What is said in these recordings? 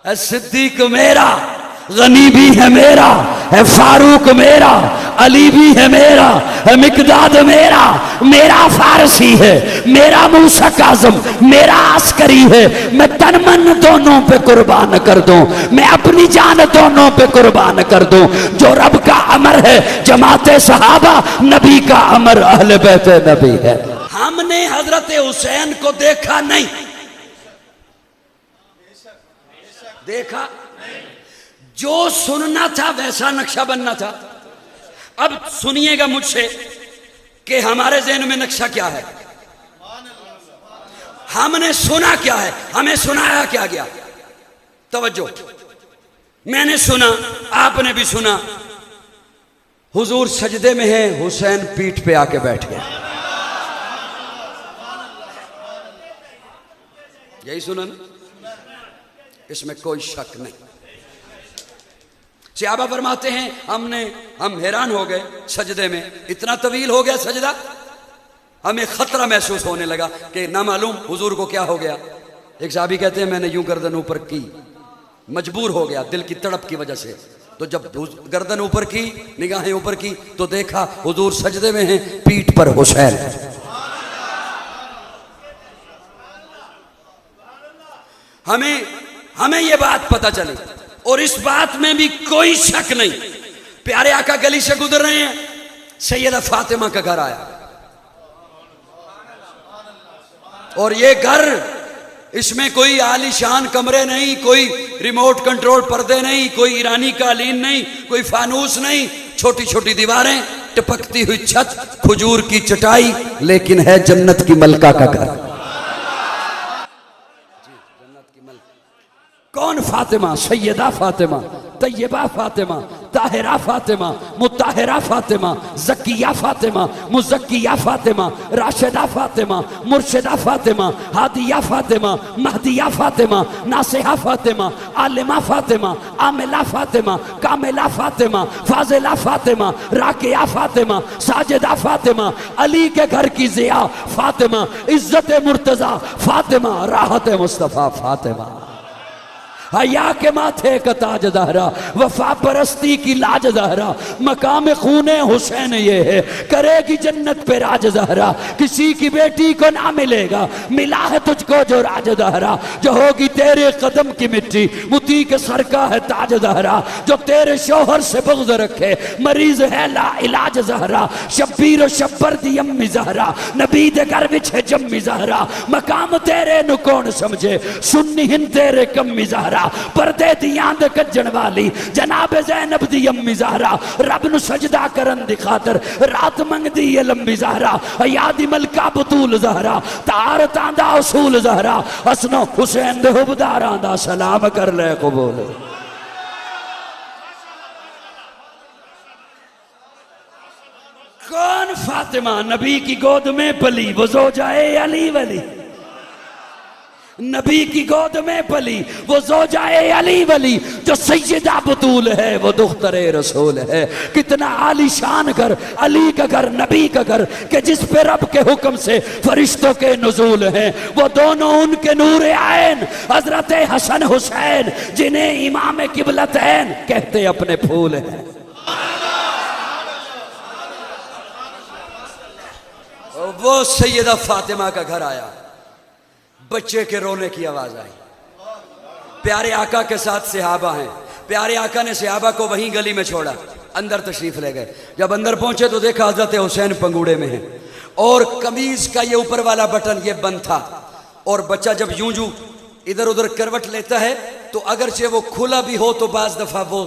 सिद्दीक मेरा, गनी भी है मेरा, है फारूक मेरा, अली भी है मेरा, है मिकदाद मेरा, मेरा फारसी है, मेरा मूसा काज़म, मेरा अस्करी है। मैं तन मन दोनों पे कुर्बान कर दूं, मैं अपनी जान दोनों पे कुर्बान कर दूं। जो रब का अमर है जमाते सहाबा, नबी का अमर अहले बैते नबी है। हमने हजरत हुसैन को देखा नहीं, देखा जो सुनना था वैसा नक्शा बनना था। अब सुनिएगा मुझसे कि हमारे ज़हन में नक्शा क्या है, हमने सुना क्या है, हमें सुनाया क्या गया। तवज्जो, मैंने सुना, आपने भी सुना, हुजूर सजदे में है, हुसैन पीठ पे आके बैठ गया। यही सुना ना, इसमें कोई शक नहीं। सहाबा फरमाते हैं हम हैरान हो गए सजदे में, इतना तवील हो गया सजदा, हमें खतरा महसूस होने लगा कि ना मालूम हुजूर को क्या हो गया। एक साहबी कहते हैं मैंने यूं गर्दन ऊपर की, मजबूर हो गया दिल की तड़प की वजह से। तो जब गर्दन ऊपर की, निगाहें ऊपर की, तो देखा हुजूर सजदे में हैं, पीठ पर हुसैन। हमें यह बात पता चली, और इस बात में भी कोई शक नहीं। प्यारे आका गली से गुजर रहे हैं, सैयदा फातिमा का घर आया, और ये घर, इसमें कोई आलीशान कमरे नहीं, कोई रिमोट कंट्रोल पर्दे नहीं, कोई ईरानी कालीन नहीं, कोई फानूस नहीं, छोटी छोटी दीवारें, टपकती हुई छत, खजूर की चटाई, लेकिन है जन्नत की मलका का घर। कौन फातिमा? सैयदा फातिमा, तैयबा फातिमा, ताहिरा फातिमा, मुताहिरा फातिमा, ज़किया फातिमा, मुज़क्किया फातिमा, राशिदा फातिमा, मुर्शिदा फातिमा, हादिया फातिमा, महदिया फातिमा, नासिहा फातिमा, आलिमा फातिमा, आमिला फातिमा, कामिला फातिमा, फाजिला फातिमा, राकिया फातिमा, साजिदा फातिमा, अली के घर की ज़िया फातिमा, इज्जत मुर्तज़ा फातिमा, राहत मुस्तफ़ा फातिमा, हया के माथे का ताज दहरा, वफा परस्ती की लाज दहरा, मकाम खूने हुसैन ये है, करेगी जन्नत पे राज दहरा। किसी की बेटी को ना मिलेगा, मिला है तुझको जो राज दहरा, जो होगी तेरे कदम की मिट्टी, मुती के सर का है ताज दहरा, जो तेरे शोहर से बुग़्ज़ रखे, मरीज है ला इलाज जहरा, शब्बीर शब्बर दी अम्मी जहरा, नबी दे घर विच है जम्मी जहरा, मकाम तेरे नु कौन समझे, सुन्नी हिंद तेरे कम्मी जहरा, पर्दे दी आंद कज्जण वाली जनाब ज़ैनब दी अम्मी ज़हरा, रब नु सजदा करन दी खातर रात मंगदी है लंबी ज़हरा, यादी मलका बतूल ज़हरा, तार तांदा उसूल ज़हरा, हसनो हुसैन दे हुबदारां दा सलाम कर ले कबूल। कौन फातिमा? नबी की गोद में पली, वो ज़ौजाए अली वली, नबी की गोद में पली, वो ज़ौजाए अली वली, जो सैयदा बतूल है, वो दुख्तरे रसूल है। कितना आलीशान घर, अली का घर, नबी का घर, कि जिस पे रब के हुक्म से फरिश्तों के नुज़ूल हैं। वो दोनों उनके नूरे आइन, हजरत हसन हुसैन, जिन्हें इमाम किबलतैन कहते अपने फूल हैं। वो सैयदा फातिमा का घर आया, बच्चे के रोने की आवाज आई। प्यारे आका के साथ सहाबा हैं, प्यारे आका ने सहाबा को वहीं गली में छोड़ा, अंदर तशरीफ ले गए। जब अंदर पहुंचे तो देखा हजरत हुसैन पंगूड़े में है, और कमीज का ये ऊपर वाला बटन ये बंद था, और बच्चा जब यूं यूं इधर उधर करवट लेता है तो अगरचे वो खुला भी हो तो बाज दफा वो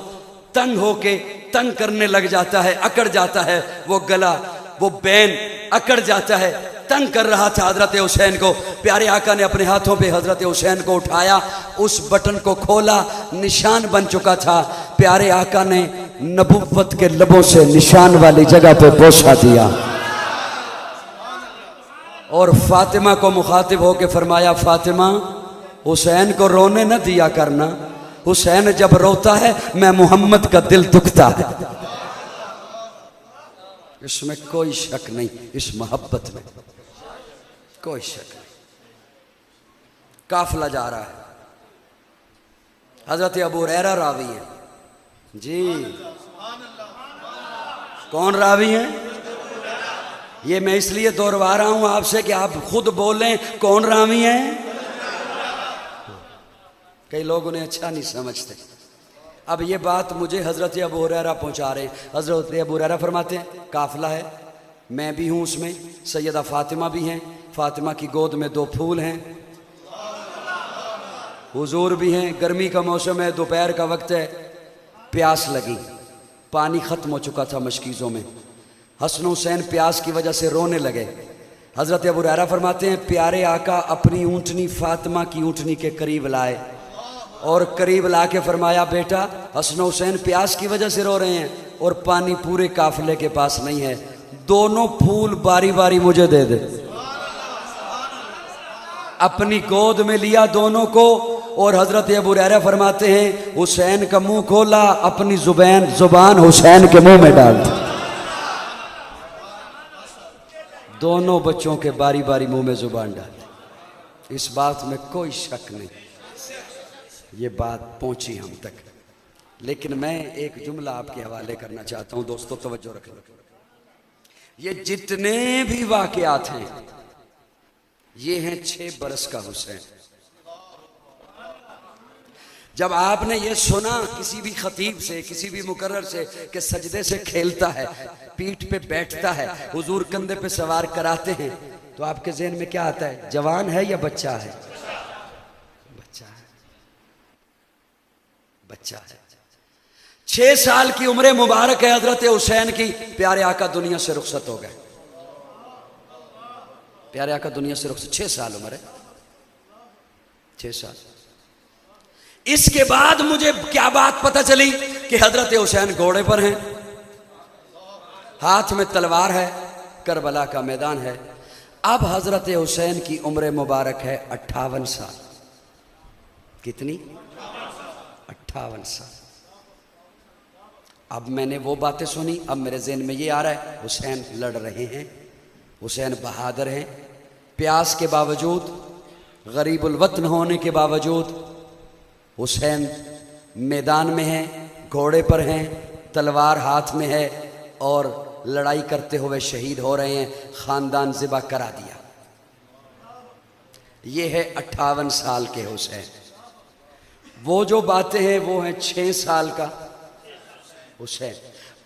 तंग होके तंग करने लग जाता है, अकड़ जाता है, वो गला, वो बैन अकड़ जाता है, तंग कर रहा था हजरत हुसैन को। प्यारे आका ने अपने हाथों पे हजरत हुसैन को उठाया, उस बटन को खोला, निशान बन चुका था। प्यारे आका ने नबुव्वत के लबों से निशान वाली जगह पे बोसा दिया, और फातिमा को मुखातिब होकर फरमाया, फातिमा हुसैन को रोने न दिया करना, हुसैन जब रोता है मैं मोहम्मद का दिल दुखता है। इसमें कोई शक नहीं, इस मोहब्बत में कोई शक नहीं। काफिला जा रहा है, हजरत अबू हुरैरा रावी है जी। कौन रावी है? ये मैं इसलिए दोहरा रहा हूं आपसे कि आप खुद बोलें कौन रावी है। कई लोग उन्हें अच्छा नहीं समझते। अब ये बात मुझे हजरत अबू हुरैरा पहुंचा रहे हैं। हजरत अबू हुरैरा फरमाते हैं काफिला है, मैं भी हूं उसमें, सैयदा फातिमा भी हैं, फातिमा की गोद में 2 फूल हैं, हुजूर भी हैं, गर्मी का मौसम है, दोपहर का वक्त है, प्यास लगी, पानी ख़त्म हो चुका था मशकीज़ों में। हसन हुसैन प्यास की वजह से रोने लगे। हज़रत अबू हुरैरा फरमाते हैं प्यारे आका अपनी ऊँटनी फातिमा की ऊँटनी के करीब लाए और करीब ला के फरमाया बेटा हसन हुसैन प्यास की वजह से रो रहे हैं और पानी पूरे काफिले के पास नहीं है, दोनों फूल बारी बारी मुझे दे दे। अपनी गोद में लिया दोनों को और हजरत अबू हुरैरा फरमाते हैं हुसैन का मुंह खोला, अपनी जुबान हुसैन के मुंह में डाल दी। दोनों बच्चों के बारी बारी मुंह में जुबान डाली। इस बात में कोई शक नहीं, ये बात पहुंची हम तक। लेकिन मैं एक जुमला आपके हवाले करना चाहता हूं, दोस्तों तवज्जो रखें। ये जितने भी वाकयात हैं ये हैं 6 बरस का हुसैन। जब आपने ये सुना किसी भी खतीब से, किसी भी मुकर्रर से कि सजदे से खेलता है, पीठ पे बैठता है, हुजूर कंधे पे सवार कराते हैं, तो आपके ज़हन में क्या आता है? जवान है या बच्चा है? बच्चा है, बच्चा है। 6 साल की उम्र मुबारक है हजरत हुसैन की। प्यारे आका दुनिया से रुखसत हो गए। प्यारे आका दुनिया से रुखसत, 6 साल उम्र है, 6 साल। इसके बाद मुझे क्या बात पता चली कि हजरत हुसैन घोड़े पर हैं, हाथ में तलवार है, करबला का मैदान है। अब हजरत हुसैन की उम्र मुबारक है 58 साल। कितनी? 58 साल। अब मैंने वो बातें सुनी, अब मेरे ज़हन में ये आ रहा है हुसैन लड़ रहे हैं, हुसैन बहादुर हैं, प्यास के बावजूद, गरीबुल वतन होने के बावजूद हुसैन मैदान में हैं, घोड़े पर हैं, तलवार हाथ में है और लड़ाई करते हुए शहीद हो रहे हैं। ख़ानदान ज़िबा करा दिया। ये है 58 साल के हुसैन। वो जो बातें हैं वो हैं 6 साल का हुसैन।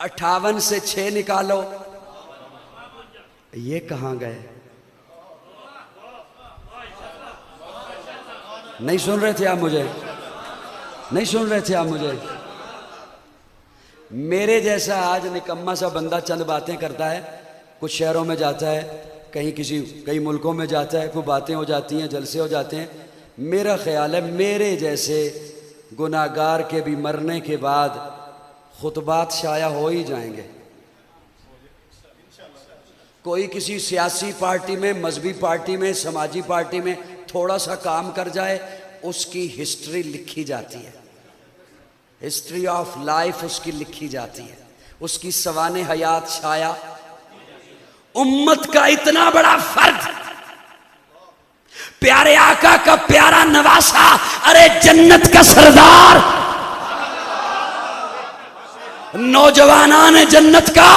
58 से 6 निकालो, ये कहाँ गए? नहीं सुन रहे थे आप मुझे? नहीं सुन रहे थे आप मुझे? मेरे जैसा आज निकम्मा सा बंदा चंद बातें करता है, कुछ शहरों में जाता है, कई मुल्कों में जाता है, कोई बातें हो जाती हैं, जलसे हो जाते हैं। मेरा ख्याल है मेरे जैसे गुनाहगार के भी मरने के बाद खुतबात शाया हो ही जाएंगे। कोई किसी सियासी पार्टी में, मजहबी पार्टी में, समाजी पार्टी में थोड़ा सा काम कर जाए, उसकी हिस्ट्री लिखी जाती है, हिस्ट्री ऑफ लाइफ उसकी लिखी जाती है, उसकी सवाने हयात छाया। उम्मत का इतना बड़ा फर्द, प्यारे आका का प्यारा नवासा, अरे जन्नत का सरदार, नौजवानान जन्नत का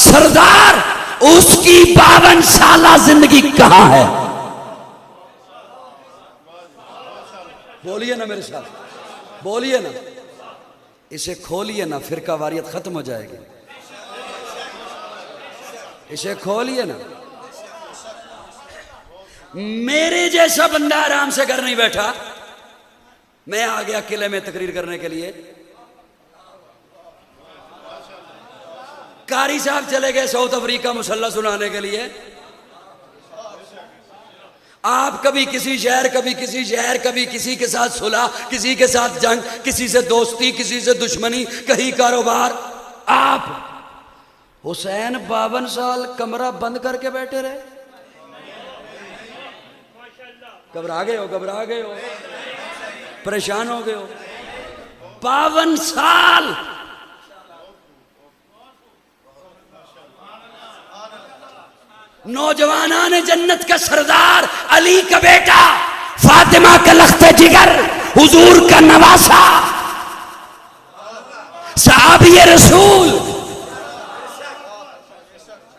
सरदार, उसकी 52 साला जिंदगी कहां है? बोलिए ना मेरे साथ, बोलिए ना, इसे खोलिए ना, फिरका वारियत खत्म हो जाएगी। इसे खोलिए ना। मेरे जैसा बंदा आराम से घर नहीं बैठा, मैं आ गया किले में तकरीर करने के लिए, कारी साहब चले गए साउथ अफ्रीका मुसल्ला सुनाने के लिए। आप कभी किसी शहर, कभी किसी शहर, कभी किसी के साथ सुलह, किसी के साथ जंग, किसी से दोस्ती, किसी से दुश्मनी, कहीं कारोबार। आप हुसैन 52 साल कमरा बंद करके बैठे रहे। घबरा गए हो, घबरा गए हो, परेशान हो गए हो। 52 साल नौजवानान जन्नत का सरदार, अली का बेटा, फातिमा का लख्ते जिगर, हुजूर का नवासा, सहाबी रसूल,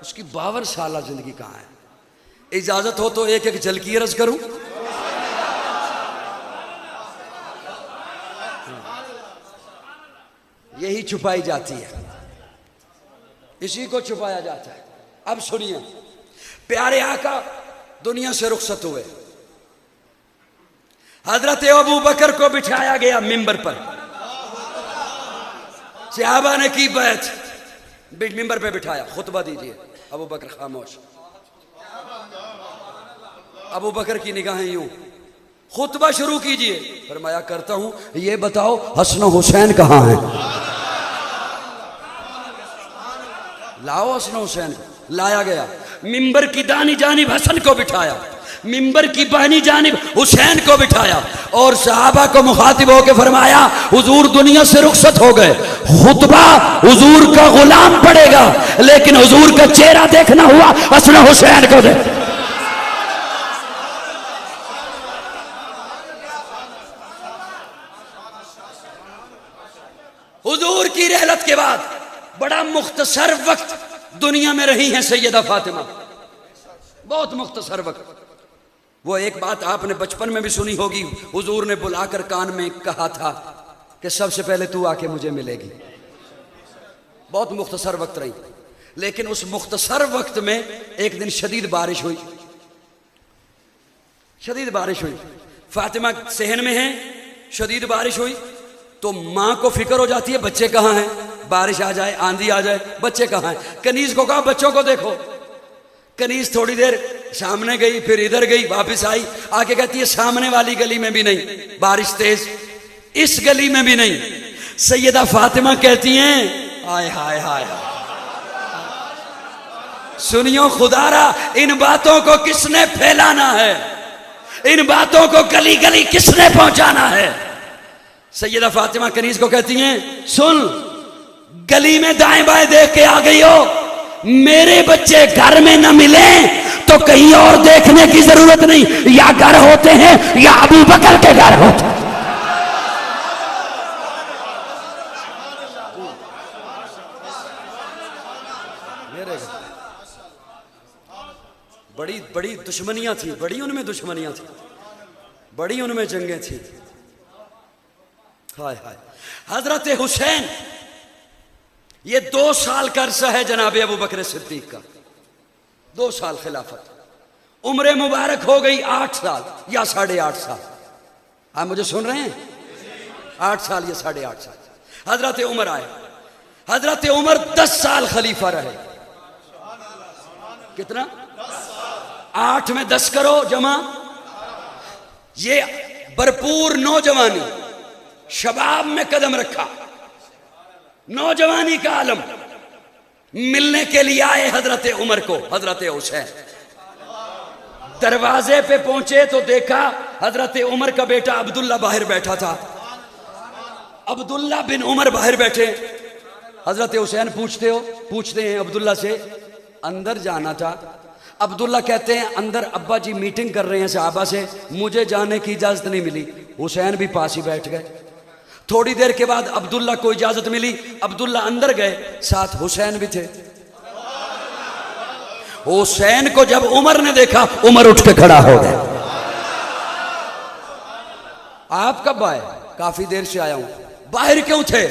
उसकी 52 साल जिंदगी कहां है? इजाजत हो तो एक एक झलकी अर्ज करूं। यही छुपाई जाती है, इसी को छुपाया जाता है। अब सुनिए, प्यारे आका दुनिया से रुखसत हुए, हजरत अबू बकर को बिठाया गया मिंबर पर, सहाबा ने की बैत, मिंबर पे बिठाया, खुतबा दीजिए। अबू बकर खामोश, अबू बकर की निगाहें यूं, खुतबा शुरू कीजिए। फरमाया करता हूं, ये बताओ हसन हुसैन कहां हैं? लाओ हसन हुसैन। लाया गया, मिंबर की दानी जानिब हसन को बिठाया, मिंबर की बानी जानिब हुसैन को बिठाया, और सहाबा को मुखातिब होकर फरमाया, हुजूर दुनिया से रुखसत हो गए, खुतबा हुजूर का गुलाम पड़ेगा, लेकिन हुजूर का चेहरा देखना हुआ हसन हुसैन को दे। हुजूर की रहलत के बाद बड़ा मुख्तसर वक्त दुनिया में रही हैं सैयदा फातिमा, बहुत मुख्तसर वक्त। वो एक बात आपने बचपन में भी सुनी होगी, हुजूर ने बुलाकर कान में कहा था कि सबसे पहले तू आके मुझे मिलेगी। बहुत मुख्तसर वक्त रही, लेकिन उस मुख्तसर वक्त में एक दिन शदीद बारिश हुई, शदीद बारिश हुई। फातिमा सहन में है, शदीद बारिश हुई तो मां को फिक्र हो जाती है, बच्चे कहाँ हैं, बारिश आ जाए, आंधी आ जाए, बच्चे कहाँ हैं। कनीज को कहा बच्चों को देखो। कनीज थोड़ी देर सामने गई, फिर इधर गई, वापस आई, आके कहती है सामने वाली गली में भी नहीं, बारिश तेज, इस गली में भी नहीं। सैयदा फातिमा कहती हैं, हाय हाय हाय, सुनियो खुदारा, इन बातों को किसने फैलाना है, इन बातों को गली गली किसने पहुंचाना है। सैयदा फातिमा कनीज को कहती हैं, सुन, गली में दाएं बाएं देख के आ गई हो, मेरे बच्चे घर में न मिले तो कहीं और देखने की जरूरत नहीं, या घर होते हैं या अबू बकर के घर होते हैं। बड़ी बड़ी दुश्मनियां थी, बड़ी उनमें दुश्मनियां थी, बड़ी उनमें जंगें थी। हाय हाय। हजरत हुसैन, ये 2 साल का अरसा है जनाबे अबू बकर सिद्दीक का, 2 साल खिलाफत। उम्र मुबारक हो गई 8 साल या 8.5 साल। आप मुझे सुन रहे हैं? 8 साल या 8.5 साल। हजरत उमर आए, हजरत उमर 10 साल खलीफा रहे। कितना? 8 में 10 करो जमा, ये भरपूर नौजवानी, शबाब में कदम रखा, नौजवानी का आलम। मिलने के लिए आए हजरत उमर को हजरत हुसैन। दरवाजे पे पहुंचे तो देखा हजरत उमर का बेटा अब्दुल्ला बाहर बैठा था। अब्दुल्ला बिन उमर बाहर बैठे। हजरत हुसैन पूछते हैं अब्दुल्ला से, अंदर जाना था। अब्दुल्ला कहते हैं, अंदर अब्बा जी मीटिंग कर रहे हैं सहाबा से, मुझे जाने की इजाजत नहीं मिली। हुसैन भी पास ही बैठ गए। थोड़ी देर के बाद अब्दुल्ला को इजाजत मिली, अब्दुल्ला अंदर गए, साथ हुसैन भी थे। हुसैन को जब उमर ने देखा, उमर उठ के खड़ा हो गया। आप कब आए? काफी देर से आया हूं। बाहर क्यों थे?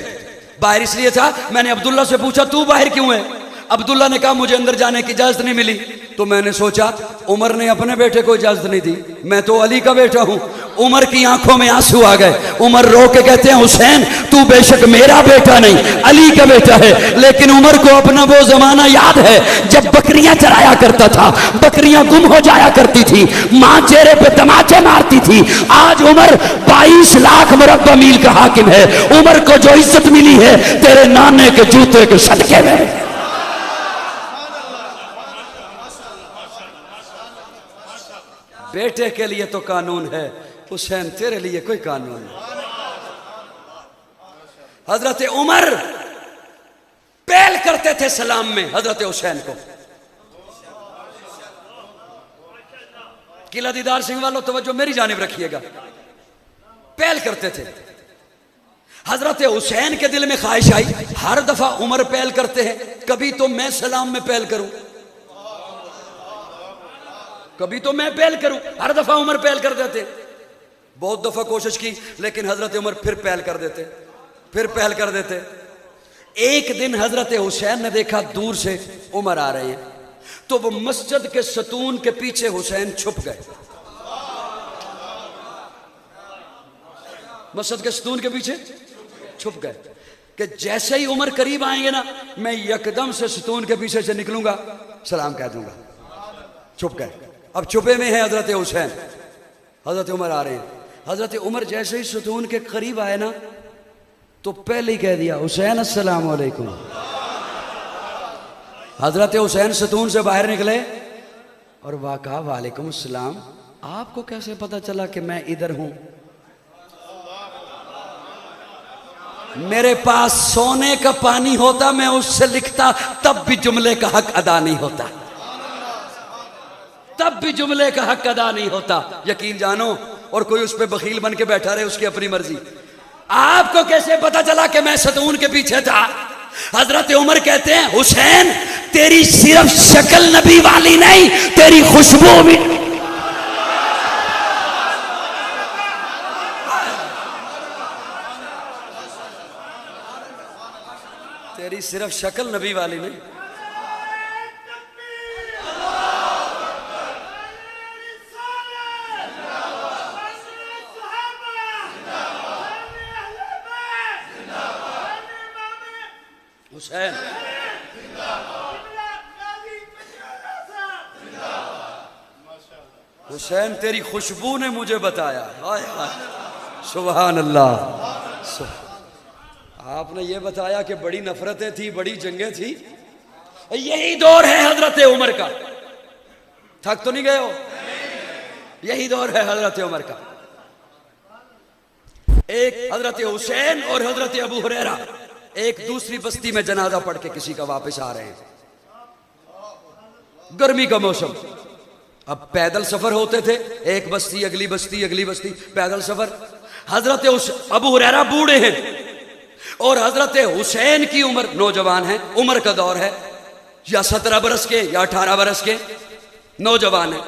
बाहर इसलिए था, मैंने अब्दुल्ला से पूछा तू बाहर क्यों है? अब्दुल्ला ने कहा मुझे अंदर जाने की इजाजत नहीं मिली। तो मैंने सोचा उमर ने अपने बेटे को इजाजत नहीं दी, मैं तो अली का बेटा हूं। उमर की आंखों में आंसू आ गए। उमर रो के कहते हैं, हुसैन तू बेशक मेरा बेटा नहीं, अली का बेटा है, लेकिन उमर को अपना वो जमाना याद है जब बकरियां चराया करता था, बकरियां गुम हो जाया करती थी, मां चेहरे पे तमाचे मारती थी। आज उमर 22 लाख मुरब्बा मील का हाकिम है। उमर को जो इज्जत मिली है तेरे नाने के जूते के सदके में। बेटे के लिए तो कानून है, हुसैन तेरे लिए कोई कानून नहीं। हजरत उमर पहल करते थे सलाम में हजरत हुसैन को। किला दीदार सिंह वालों तवज्जो मेरी जानिब रखिएगा। पहल करते थे। हजरत हुसैन के दिल में ख्वाहिश आई, हर दफा उमर पहल करते हैं, कभी तो मैं सलाम में पहल करूं, कभी तो मैं पहल करूं। हर दफा उमर पहल कर देते। बहुत दफा कोशिश की, लेकिन हजरत उमर फिर पहल कर देते, फिर पहल कर देते। एक दिन हजरत हुसैन ने देखा दूर से उमर आ रहे हैं, तो वो मस्जिद के सतून के पीछे हुसैन छुप गए। मस्जिद के सतून के पीछे छुप गए कि जैसे ही उमर करीब आएंगे ना, मैं यकदम से सतून के पीछे से निकलूंगा, सलाम कह दूंगा। छुप गए। अब छुपे में है हजरत हुसैन, हजरत उमर आ रहे हैं। हजरत उमर जैसे ही सतून के करीब आए ना, तो पहले ही कह दिया, हुसैन अस्सलाम वालेकुम। हजरत हुसैन सतून से बाहर निकले और वाक़ा वालेकुम अस्सलाम, आपको कैसे पता चला कि मैं इधर हूं? मेरे पास सोने का पानी होता, मैं उससे लिखता, तब भी जुमले का हक अदा नहीं होता, तब भी जुमले का हक अदा नहीं होता। यकीन जानो, और कोई उस पर बखील बन के बैठा रहे, उसकी अपनी मर्जी। आपको कैसे पता चला कि मैं सतून के पीछे था? हजरत उमर कहते हैं, हुसैन तेरी सिर्फ शक्ल नबी वाली नहीं, तेरी खुशबू भी। तेरी सिर्फ शक्ल नबी वाली नहीं। हुसैन हुसैन तेरी खुशबू ने मुझे बताया। हाय हाय, सुभान अल्लाह। आपने ये बताया कि बड़ी नफरतें थी, बड़ी जंगें थी। यही दौर है हजरत उमर का। थक तो नहीं गए हो? यही दौर है हजरत उमर का। एक हजरत हुसैन और हजरत अबू हुरैरा एक दूसरी बस्ती में जनाजा पढ़ के किसी का वापस आ रहे हैं। गर्मी का मौसम। अब पैदल सफर होते थे, एक बस्ती अगली बस्ती अगली बस्ती, पैदल सफर। हजरत अबू हुरैरा बूढ़े हैं और हजरत हुसैन की उम्र नौजवान है। उम्र का दौर है, या 17 बरस के या 18 बरस के नौजवान है।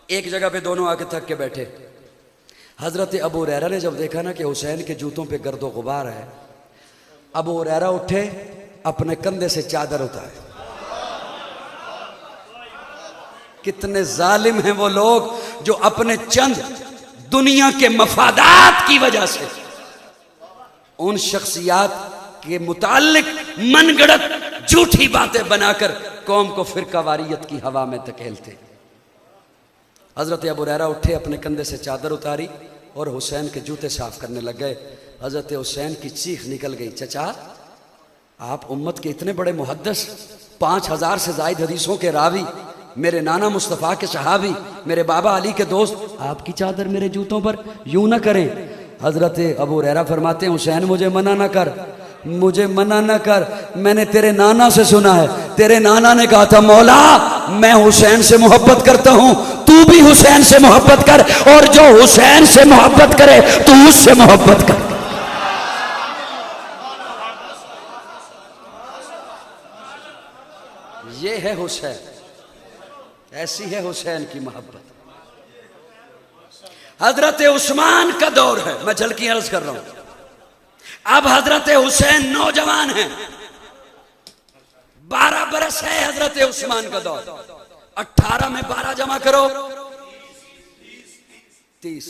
एक जगह पे दोनों आके थक के बैठे। हजरत अबू हुरैरा ने जब देखा ना कि हुसैन के जूतों पे गर्दो गुबार है, अबू हुरैरा उठे, अपने कंधे से चादर उतारे। कितने जालिम हैं वो लोग जो अपने चंद दुनिया के मफादात की वजह से उन शख्सियात के मुताल्लिक मनगढ़ंत झूठी बातें बनाकर कौम को फिरकावारियत की हवा में धकेलते। हजरत अबू हुरैरा उठे, अपने कंधे से चादर उतारी और हुसैन के जूते साफ करने लग गए। हजरत हुसैन की चीख निकल गई, चचा आप उम्मत के इतने बड़े मुहद्दिस, 5000 से जायद हदीसों के रावी, मेरे नाना मुस्तफ़ा के सहाबी, मेरे बाबा अली के दोस्त, आपकी चादर मेरे जूतों पर यूं ना करें। हजरत अबू हुरैरा फरमाते हैं, हुसैन मुझे मना ना कर, मुझे मना ना कर। मैंने तेरे नाना से सुना है, तेरे नाना ने कहा था, मौला मैं हुसैन से मोहब्बत करता हूं, तू भी हुसैन से मोहब्बत कर, और जो हुसैन से मोहब्बत करे तू उससे मोहब्बत कर। ये है हुसैन, ऐसी है हुसैन की मोहब्बत। हजरत उस्मान का दौर है, मैं झलकी अर्ज कर रहा हूं। अब हजरत हुसैन नौजवान हैं, 12 बरस है हजरत उस्मान का दौर। 18 में 12 जमा करो, 30।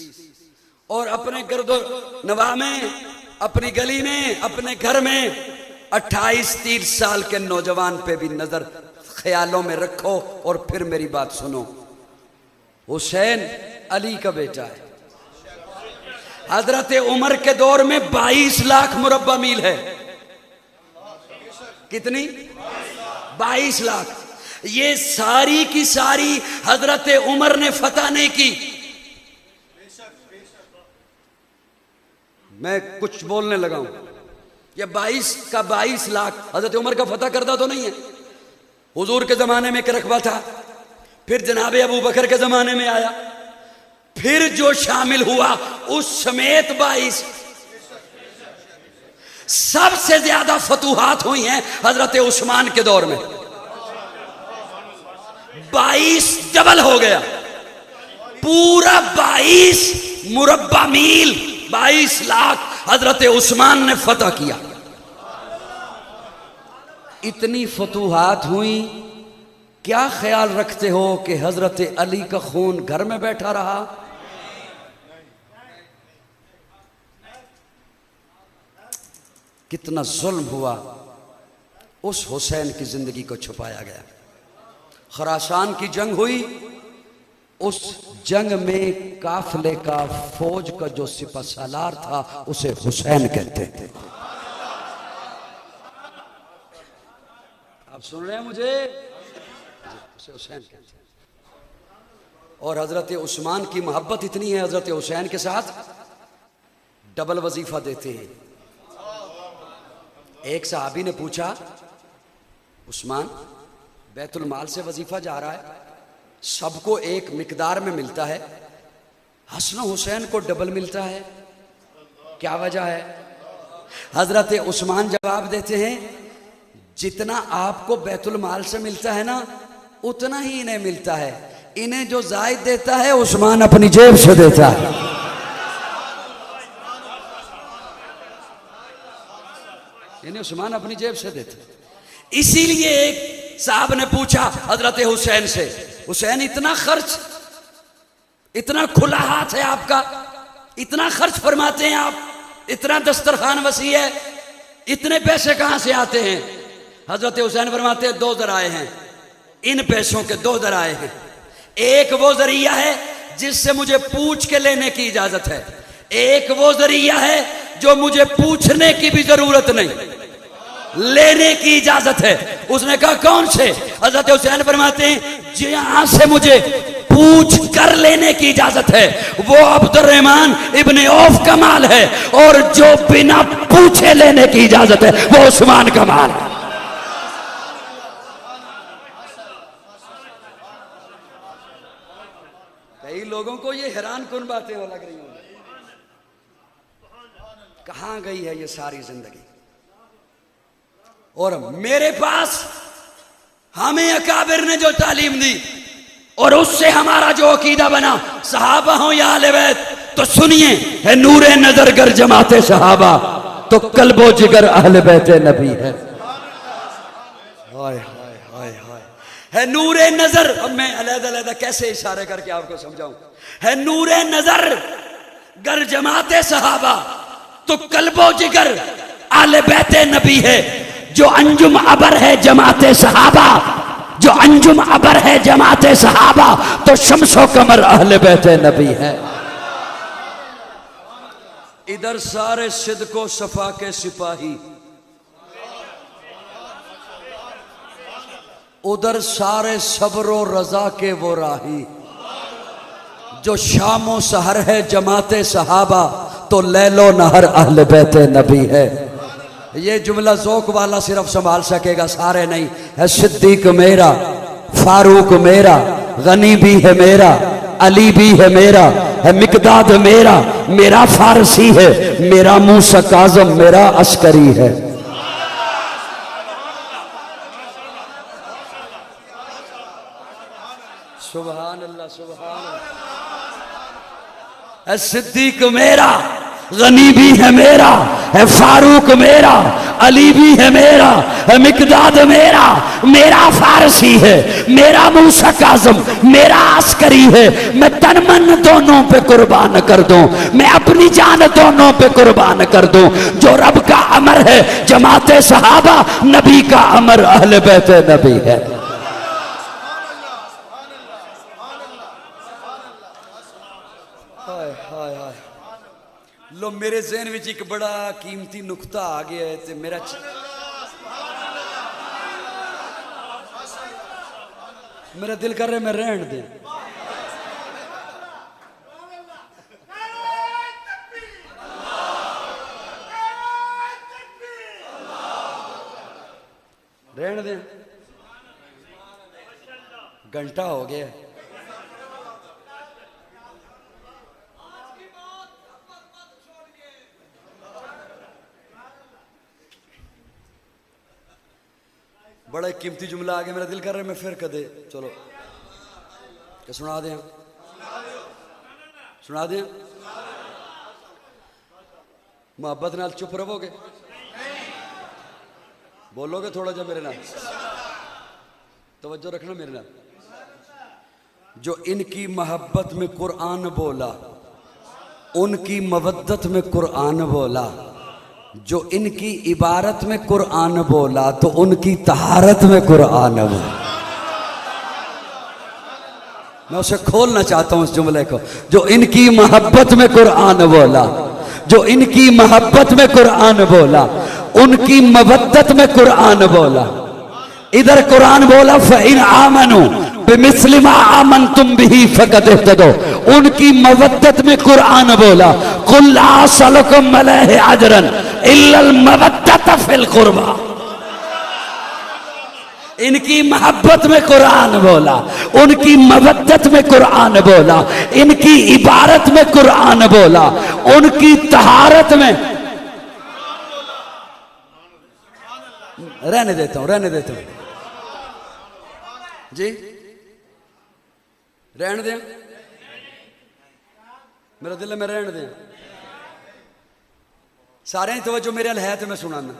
और अपने गर्दो नवा में, अपनी गली में, अपने घर में 28-30 साल के नौजवान पे भी नजर ख्यालों में रखो और फिर मेरी बात सुनो। हुसैन अली का बेटा है। हजरत उमर के दौर में 22 लाख मुरब्बा मील है। कितनी? 22 लाख। ये सारी की सारी हजरत उमर ने फतह नहीं की। मैं कुछ बोलने लगा हूं, ये 22 का 22 लाख हजरत उमर का फतह करता तो नहीं है। हुजूर के जमाने में एक रकबा था, फिर जनाब अबू बकर के जमाने में आया, फिर जो शामिल हुआ उस समेत 22। सबसे ज्यादा फतूहात हुई हैं हजरत उस्मान के दौर में। 22 डबल हो गया, पूरा 22 मुरब्बा मील, 22 लाख हजरत उस्मान ने फतह किया। इतनी फतूहात हुई, क्या ख्याल रखते हो कि हजरत अली का खून घर में बैठा रहा? कितना जुल्म हुआ, उस हुसैन की जिंदगी को छुपाया गया। खरासान की जंग हुई, उस जंग में काफिले का, फौज का जो सिपहसालार था उसे हुसैन कहते थे। आप सुन रहे हैं मुझे? उसे हुसैन कहते हैं। और हजरत उस्मान की मोहब्बत इतनी है हजरत हुसैन के साथ, डबल वजीफा देते हैं। एक सहाबी ने पूछा, उस्मान बैतुल माल से वजीफा जा रहा है, सबको एक मिकदार में मिलता है, हसन हुसैन को डबल मिलता है, क्या वजह है? हजरत उस्मान जवाब देते हैं, जितना आपको बैतुल माल से मिलता है ना, उतना ही इन्हें मिलता है। इन्हें जो जायद देता है उस्मान अपनी जेब से देता है। इन्हें उस्मान अपनी जेब से देते। इसीलिए एक साहब ने पूछा हजरत हुसैन से, हुसैन इतना खर्च, इतना खुला हाथ है आपका, इतना खर्च फरमाते हैं आप, इतना दस्तरखान वसी है, इतने पैसे कहां से आते हैं? हजरत हुसैन फरमाते हैं, दो जराए हैं, इन पैसों के दो जराए हैं। एक वो जरिया है जिससे मुझे पूछ के लेने की इजाजत है, एक वो जरिया है जो मुझे पूछने की भी जरूरत नहीं, लेने की इजाजत है। उसने कहा कौन से? हजरत हुसैन फरमाते हैं, जहां से मुझे पूछ कर लेने की इजाजत है वो अब्दुर्रहमान इब्ने औफ का माल है, और जो बिना पूछे लेने की इजाजत है वो उस्मान का माल है। कई लोगों को ये हैरान कुन बातें लग रही होंगी, कहां गई है ये सारी जिंदगी? और मेरे पास हमें अकाबिर ने जो तालीम दी और उससे हमारा जो अकीदा बना, सहाबा हो या अहले बैत, तो सुनिए, है नूरे नजर गर जमाते सहाबा, तो कल्बो जिगर अहले बैत नबी है। हाय हाय हाय हाय, है नूरे नजर। अब मैं अलग-अलग कैसे इशारे करके आपको समझाऊं? है नूरे नजर गर जमाते सहाबा, तो कल्बो जिगर अहले बैत नबी है। जो अंजुम अबर है जमाते सहाबा, जो अंजुम अबर है जमाते सहाबा, तो शम्सो कमर अहले बैत नबी है। इधर सारे सिद्को सफा के सिपाही, उधर सारे सब्रो रजा के वो राही। जो शामो सहर है जमाते सहाबा, तो लैलो नहर अहले बैत नबी है। ये जुमला ज़ौक़ वाला सिर्फ संभाल सकेगा, सारे नहीं। है सिद्दीक मेरा, फारूक मेरा, गनी भी है मेरा, अली भी है मेरा, है मिकदाद मेरा, मेरा फारसी है, मेरा मूसा काज़म, मेरा अस्करी है। सुभान अल्लाह, सुभान अल्लाह। है सिद्दीक मेरा, गनी भी है मेरा, है फारूक मेरा, अली भी है मेरा, है मिकदाद मेरा, मेरा फारसी है, मेरा मूसा काज़म, मेरा अस्करी है। मैं तन मन दोनों पे कुर्बान कर दूं, मैं अपनी जान दोनों पे कुर्बान कर दूं। जो रब का अमर है जमाते सहाबा, नबी का अमर अहले बैत नबी है। लो मेरे ज़हन विच एक बड़ा कीमती नुक्ता आ गया है, ते मेरा दिल कर रहा है मैं रहन दे। रहन दे, घंटा हो गया। बड़ा एक कीमती जुमला आ गया, मेरा दिल कर रहा है मैं फिर कदे चलो क्या सुना दें, सुना दें। मोहब्बत नाल चुप रहोगे, बोलोगे थोड़ा जा मेरे नाल, तवज्जो रखना मेरे नाल। जो इनकी मोहब्बत में कुरान बोला, उनकी मवद्दत में कुरान बोला। जो इनकी इबारत में कुरान बोला तो उनकी तहारत में कुरान बोला। मैं उसे खोलना चाहता हूं उस जुमले को। जो इनकी मोहब्बत में कुरान बोला, जो इनकी मोहब्बत में कुरान बोला, उनकी मवद्दत में कुरान बोला। इधर कुरान बोला फ़इन आमनू बिमिस्लि मा आमनतुम बिही फ़क़द इह्तदौ। उनकी मवद्दत में कुरान बोला कुल ला असअलुकुम अलैहि अजरन इल्लल मवद्दत फिल कुर्बा। इनकी मोहब्बत में कुरान बोला, उनकी मवद्दत में कुरान बोला, इनकी इबारत में कुरान बोला, उनकी तहारत में। रहने देता हूं, रहने देता हूं जी, रहने दें, मेरा दिल है मैं रहने दें। सारे तवज्जो मेरे अल है तो मैं सुनाना।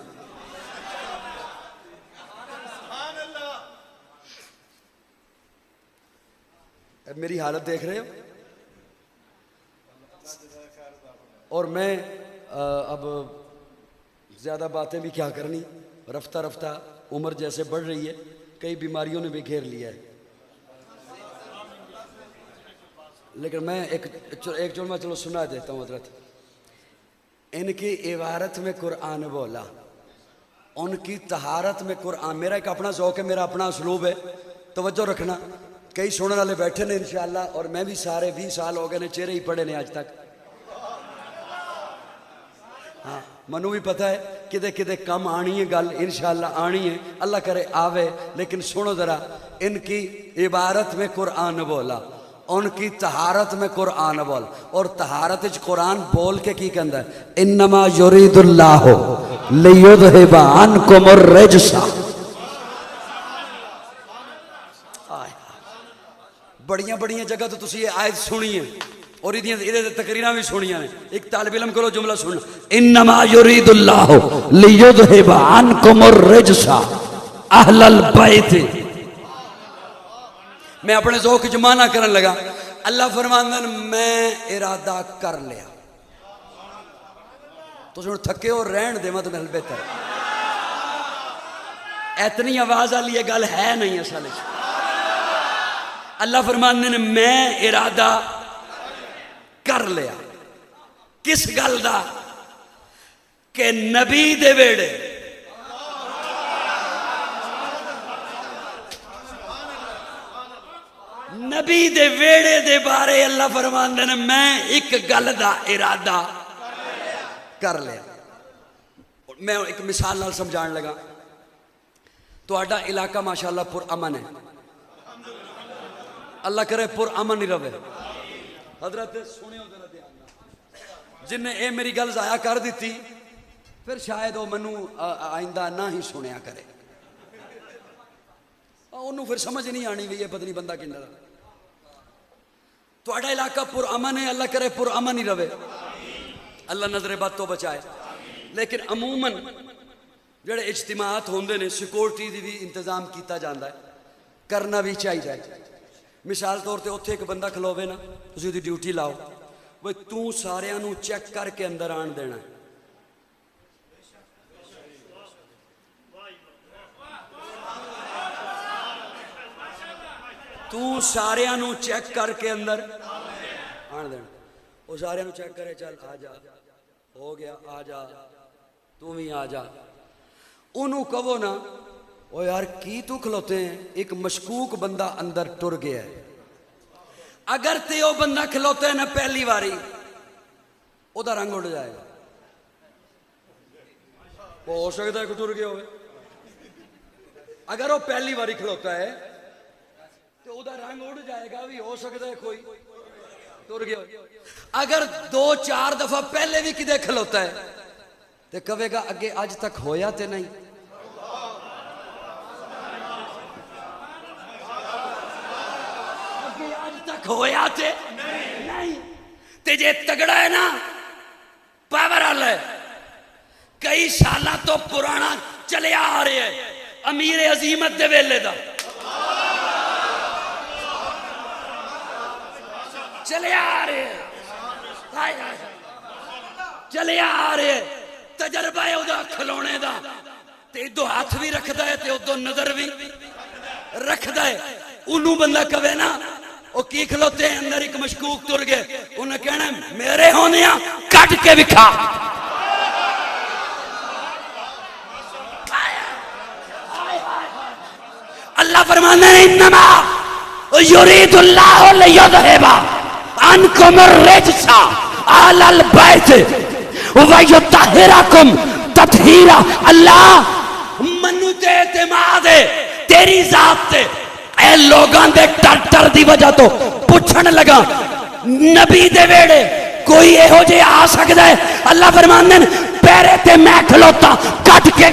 अब मेरी हालत देख रहे हो, और मैं अब ज्यादा बातें भी क्या करनी, रफ्ता रफ्ता उम्र जैसे बढ़ रही है, कई बीमारियों ने भी घेर लिया है। लेकिन मैं एक जुम्मा चलो सुना देता हूँ हजरत। इनकी इबारत में कुरान बोला, उनकी तहारत में कुरान। मेरा एक अपना ज़ौक़ है, मेरा अपना उसलूब है, तवज्जो रखना। कई सुनने वाले बैठे ने इंशाअल्लाह, और मैं भी सारे 20 साल हो गए ने, चेहरे ही पड़े ने आज तक। हाँ मनु भी पता है किदे किदे कम आनी है गल, इंशाअल्लाह आनी है, अल्लाह करे आवे। लेकिन सुनो जरा, इनकी इबारत में कुरान बोला, उनकी तहारत में कुरान बोल, और तहारत कुरान बोल के की कहंदा है इन्नमा युरीदुल्लाहु लियुज़हिबा अन्कुमुर रिज्सा। बड़ियां बड़ियां जगह तो तुसी ये आयत सुनी है, और इहदे तकरीरां भी सुनियां ने। एक तालिब इल्म को जुमला सुन, इन्नमा युरीदुल्लाहु लियुज़हिबा अन्कुमुर रिज्सा अहलल बैत। मैं अपने ज़ौक़ जमाना करन लगा, अल्लाह फरमांदा मैं इरादा कर लिया। तो सुन थके हो रहन देवा तो मैं बेहतर। इतनी आवाज वाली ये गल है नहीं असल। अल्लाह फरमांदे ने मैं इरादा कर लिया। किस गल दा? कि नबी दे वेड़े नबी दे वेड़े दे बारे अल्लाह फरमांदे ने मैं एक गल दा इरादा कर लिया। मैं एक मिसाल नाल समझाण लगा। तुहाडा इलाका माशाअल्लाह पुरअमन है, अल्लाह करे पुरअमन ही रवे। हजरत सुनियो जरा ध्यान नाल, जिन्हें ये मेरी गल जाया कर दी फिर शायद वो मैनू आइंदा ना ही सुनिया करे, उन्होंने फिर समझ नहीं आनी भी ये पता नहीं बंदा किन्ना। तुहाडा इलाका पुरअमन है, अल्लाह करे पुरअमन ही रवे, अल्लाह नजरे बद तो बचाए। लेकिन अमूमन जेड़े इज्तिमात होंदे ने सिक्योरिटी दी भी इंतजाम किया जाता है, करना भी चाहिए। मिसाल तौर पर उत्थे एक बंदा खलोवे ना, तुसीं उहदी ड्यूटी लाओ, बई तू सारियां नूं चेक करके अंदर आण देना। तू सारियां नूं चेक करके अंदर आण देना। वो सारियां नूं चेक करे, चल आ जा, हो गया, आ जा, तू भी आ जा। उन्होंने कहो ना, ओ यार की तू खलोते हैं, एक मशकूक बंदा अंदर टुर गया है। अगर ते वो बंदा खलोता है ना पहली बारी, ओदा रंग उड़ जाएगा। वो हो सकता है कि टुर गया हो। अगर वो पहली बारी खलोता है तो ओदा रंग उड़ जाएगा, भी हो सकता है कोई टुर गया। अगर 2-4 दफा पहले भी किदे खलोता है तो कहेगा अगे अज तक होया तो नहीं। होया ते नहीं ते जे तगड़ा है ना पावर वाला है कई साल तो पुराना चले आ रहे है अमीर अजीमत दे वेले दा चले आ रहे चले आ रहे तजर्बा है उदा खिलौने दा ते इदो हाथ भी रखदा है ते उदो नजर भी रखदा है उन्नू बंदा कवे ना ओ की खलोते अंदर एक मशकूक तुर गए उन्हें कहना मेरे होने कट के विखा अल्लाह फरमाने इन्नमा युरीदुल्लाहु लियुज़हिबा अन्कुम अर्रिज्सा अलल बैत व युतहिरकुम तत्हीरा। अल्लाह मनु ते एतमाद है तेरी जात ते ए लोगां दे टर दी वजह तो पुछण लगा नबी दे वेड़े कोई एहो जे आ सकदा है। अल्लाह फरमांदे पैरे ते मैं खलोता कट के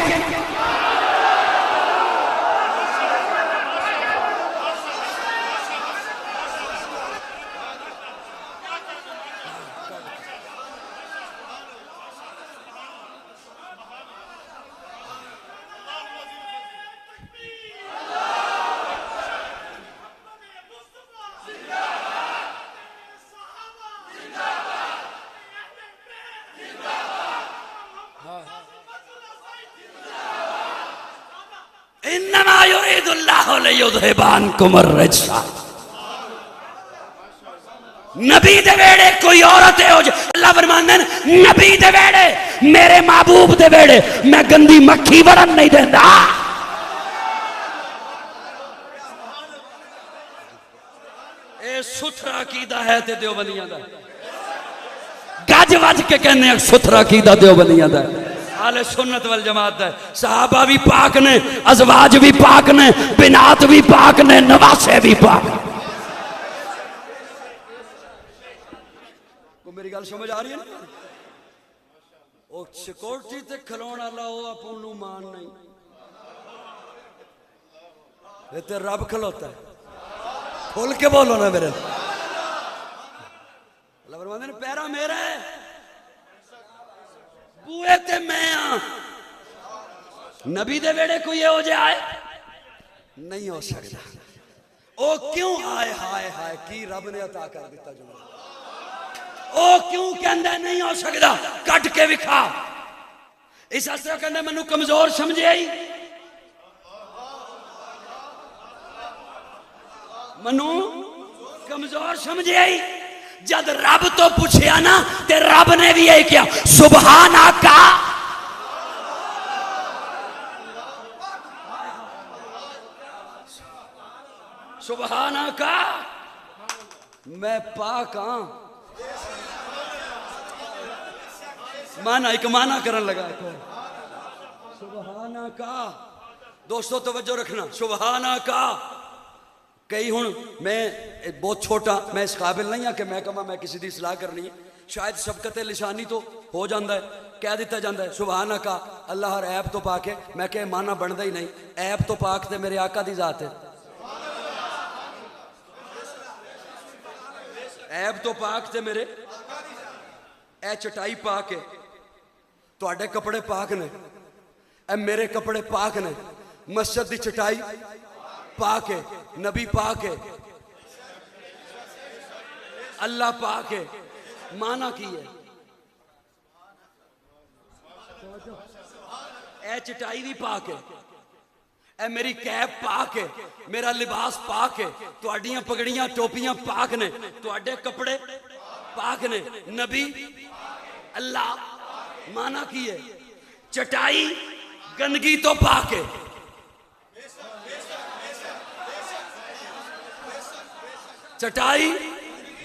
इन्नमा युरीदुल्लाहु लियुज़हिबा अन्कुम अर्रिज्सा। नबी दे वेड़े कोई औरत है हो अल्लाह फरमांदे नबी दे वेड़े मेरे महबूब दे वेड़े मैं गंदी मक्खी वड़न नहीं देंदा। ए सुथरा कीदा है ते देवबंदियां दा गज वज के कहने सुथरा कीदा देवबंदियां दा आले सुन्नत वल जमात है। सहाबा भी पाक ने अजवाज भी पाक ने बिनात भी पाक ने नवासे भी पाक। को मेरी गल समझ आ रही है ना ओ सिक्योरिटी ते खलोना लाओ आपनू मान नहीं ये ते रब खलोता है खोल के बोलो ना मेरे अल्लाह फरमाते हैं पैरा मेरा है बुए ते मैं नबी दे वेड़े कोई हो जाए नहीं हो सकता। ओ क्यों आए हाय हाय की रब ने अता कर दिता जो ओ क्यों कहंदा नहीं हो सकता कट के विखा इस असर कहंदा मैनू कमजोर समझे आई मनु कमजोर समझे आई जब रब तो पूछया ना ते रब ने भी यही किया सुभान आका सुभान आका मैं पाक हाँ माना एक माना करन लगा सुभान आका। दोस्तों तवज्जो रखना सुभान आका कई हुण मैं बहुत छोटा मैं इस काबिल नहीं हाँ कि मैं कहा मैं किसी की सलाह करनी है शायद सबकत लिसानी तो हो जाता है कह दिता जाता है सुभान आका अल्लाह हर ऐब तो पाक है मैं कह माना बनता ही नहीं ऐब तो पाक ते मेरे आका दी जात है ऐब तो पाक ते मेरे ए चटाई पाक है तुहाडे कपड़े पाक ने ए मेरे कपड़े पाक ने मस्जिद दी चटाई पाक है नबी पाक है अल्लाह पाक है माना की है ए चटाई भी पाक है ए मेरी कैप पाक है मेरा लिबास पाक है तुहाडियां पगड़ियां टोपियां पाक ने तुहाडे कपड़े पाक ने नबी अल्लाह माना की है चटाई गंदगी तो पाक है चटाई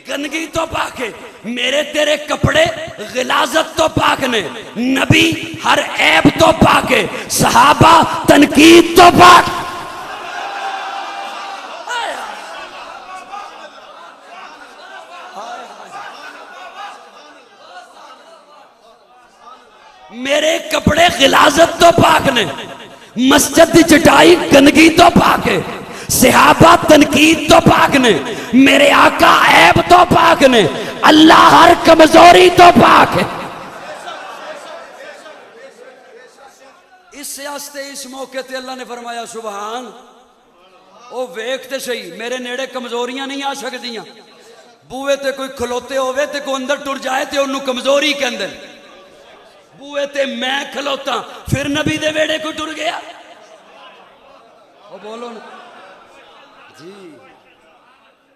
गंदगी तो पाक है मेरे तेरे कपड़े गिलाजत तो पाक ने नबी हर ऐब तो पाक है सहाबा तनकीद तो पाक। मेरे कपड़े गिलाजत तो पाक ने मस्जिद की चटाई गंदगी तो पाक है सहाबा तनकीद तो पाक ने, मेरे आका ऐब तो पाक ने, अल्लाह हर कमजोरी तो पाक है। इस वास्ते इस मौके ते अल्लाह ने फरमाया सुभान ओ वेखते सही मेरे नेड़े कमजोरियां नहीं आ सकदियां। बूए ते कोई खलोते होवे ते कोई अंदर टुर जाए ते उन्होंने कमजोरी कहंदे। बूए ते मैं खलोता फिर नबी दे वेड़े कोई टुर गया। ओ बोलो ना जी,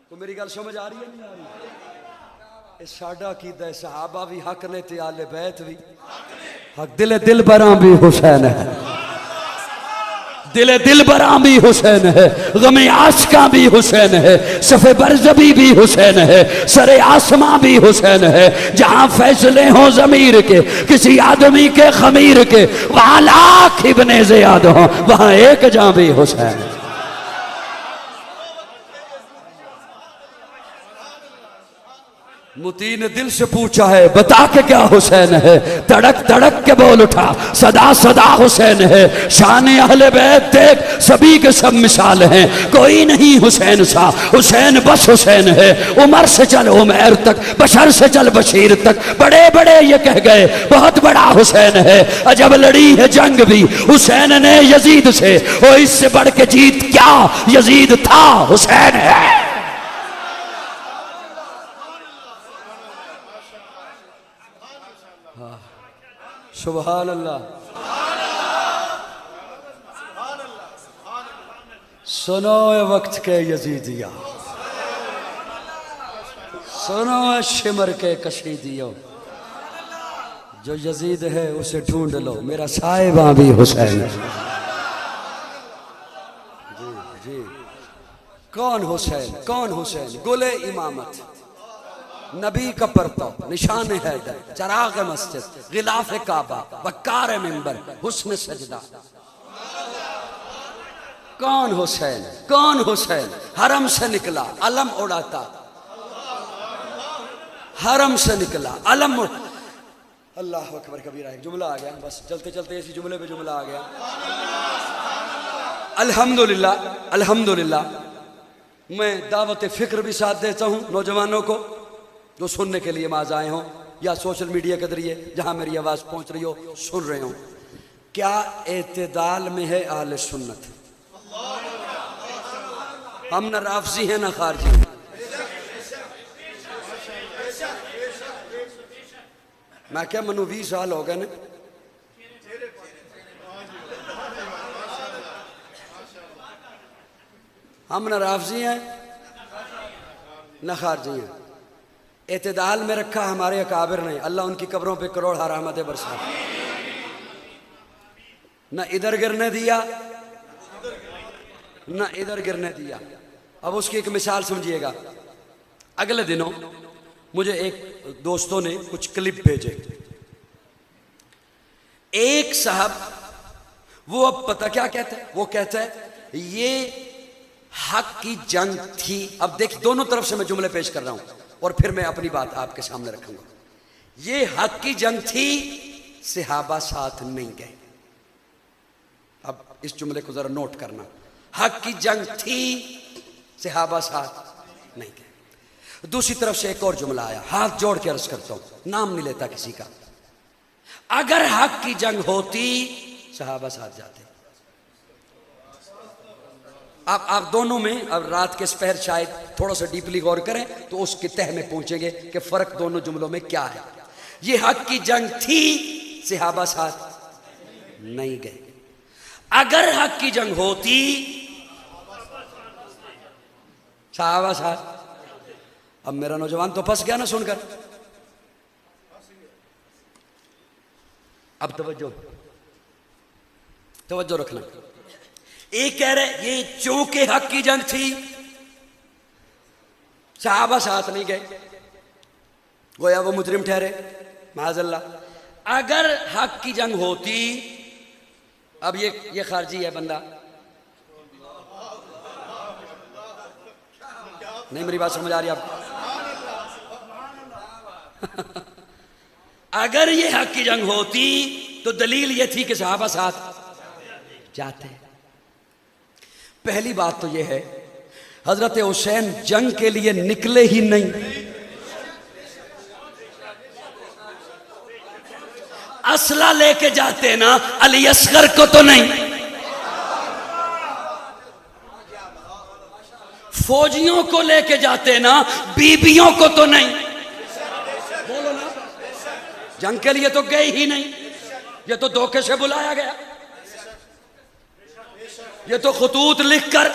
को मेरी गल समझ आ रही है नहीं आ रही? साडा कीदा है, सहाबा भी हक ने ते आले बैत भी हक, दिल दिल बरा भी हुसैन है, दिल बरा भी हुसैन है, गमे आशका भी हुसैन है, सफे बरजबी भी हुसैन है, सरे आसमां भी हुसैन है। जहां फैसले हो जमीर के किसी आदमी के खमीर के, वहां लाख इब्ने ज़ियाद हो, वहां एक जहां भी हुसैन है। मुती ने दिल से पूछा है बता के क्या हुसैन है, तड़क तड़क के बोल उठा सदा सदा हुसैन है। शान अहले बैत देख सभी के सब मिसाल हैं, कोई नहीं हुसैन सा, हुसैन बस हुसैन है। उमर से चल उमैर तक, बशर से चल बशीर तक, बड़े बड़े ये कह गए बहुत बड़ा हुसैन है। अजब लड़ी है जंग भी हुसैन ने यजीद से, और इससे बढ़ के जीत क्या यजीद था, हुसैन है। सुभान अल्लाह, सुनो वक्त के यजीदिया, सुनो शिमर के कशीदियों, जो यजीद है उसे ढूंढ लो, मेरा साहिबा भी हुसैन है। जी जी, कौन हुसैन, कौन हुसैन? गुले इमामत, नबी का परतव, निशान हैदर, चराग मस्जिद, गिलाफ काबा, वक्कार मिंबर, हुस्न सजदा। कौन हुसैन, कौन हुसैन? हरम से निकला अलम उड़ाता, हरम से निकला अलम। अल्लाह अकबर कबीरा, एक जुमला आ गया, बस चलते चलते इसी जुमले पे जुमला आ गया। अल्हम्दुलिल्लाह, अल्हम्दुलिल्लाह। मैं दावत फिक्र भी साथ देता हूँ नौजवानों को जो सुनने के लिए माज आए हों, या सोशल मीडिया के जरिए जहां मेरी आवाज पहुंच रही हो, सुन रहे हो। क्या एतदाल में है आले सुन्नत? हम न राफजी हैं न खारजी हैं। मैं क्या मनु 20 साल हो गए ना, हम न राफजी हैं न खारजी हैं। एतदाल में रखा हमारे अकाबिर ने, अल्लाह उनकी कब्रों पे करोड़ रहमतें बरसा, न इधर गिरने दिया न इधर गिरने दिया। अब उसकी एक मिसाल समझिएगा। अगले दिनों मुझे एक दोस्तों ने कुछ क्लिप भेजे। एक साहब वो अब पता क्या कहता है, वो कहता है ये हक की जंग थी। अब देख, दोनों तरफ से मैं जुमले पेश कर रहा हूं और फिर मैं अपनी बात आपके सामने रखूंगा। ये हक की जंग थी, सहाबा साथ नहीं गए। अब इस जुमले को जरा नोट करना, हक की जंग थी, सहाबा साथ नहीं गए। दूसरी तरफ से एक और जुमला आया, हाथ जोड़ के अर्ज करता हूं, नाम नहीं लेता किसी का। अगर हक की जंग होती, सहाबा साथ जाते। आप दोनों में अब रात के स्पहर शायद थोड़ा सा डीपली गौर करें तो उसके तह में पहुंचेंगे कि फर्क दोनों जुमलों में क्या है। ये हक की जंग थी, सहाबा साथ नहीं गए। अगर हक की जंग होती, सहाबा साथ। अब मेरा नौजवान तो फंस गया ना सुनकर। अब तवज्जो रखना। एक कह रहे ये चूंकि हक की जंग थी, सहाबा साथ नहीं गए, गोया वो मुजरिम ठहरे माज़अल्लाह। अगर हक की जंग होती, अब ये खारजी है बंदा, नहीं मेरी बात समझ आ रही आपको? अगर ये हक की जंग होती तो दलील ये थी कि सहाबा साथ जाते। पहली बात तो यह है, हजरत हुसैन जंग के लिए निकले ही नहीं। असला लेके जाते ना अली असगर को तो नहीं, फौजियों को लेके जाते ना बीबियों को तो नहीं। बोलो ना, जंग के लिए तो गए ही नहीं। ये तो धोखे से बुलाया गया, ये तो खतूत लिखकर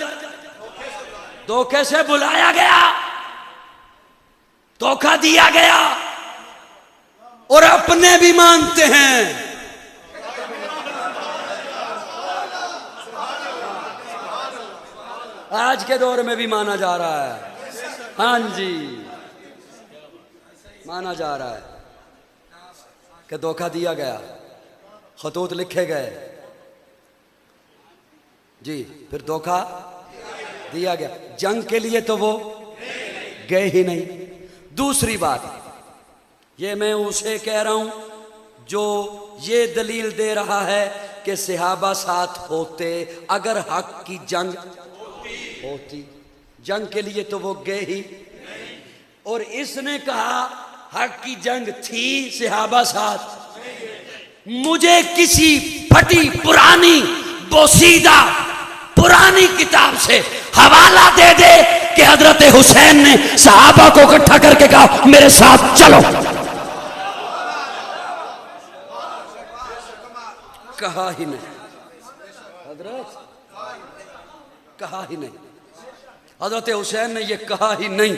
धोखे से बुलाया गया, धोखा दिया गया और अपने भी मानते हैं। आज के दौर में भी माना जा रहा है, हाँ जी, माना जा रहा है कि धोखा दिया गया, खतूत लिखे गए जी, फिर धोखा दिया गया। जंग के लिए तो वो गए ही नहीं। दूसरी बात, ये मैं उसे कह रहा हूं जो ये दलील दे रहा है कि सहाबा साथ होते अगर हक की जंग होती, जंग के लिए तो वो गए ही। और इसने कहा हक की जंग थी, सहाबा साथ। मुझे किसी फटी पुरानी बोसीदा पुरानी किताब से हवाला दे दे कि हजरत हुसैन ने सहाबा को इकट्ठा करके कहा मेरे साथ चलो। कहा ही नहीं हजरत, कहा ही नहीं। हजरत हुसैन ने यह कहा ही नहीं,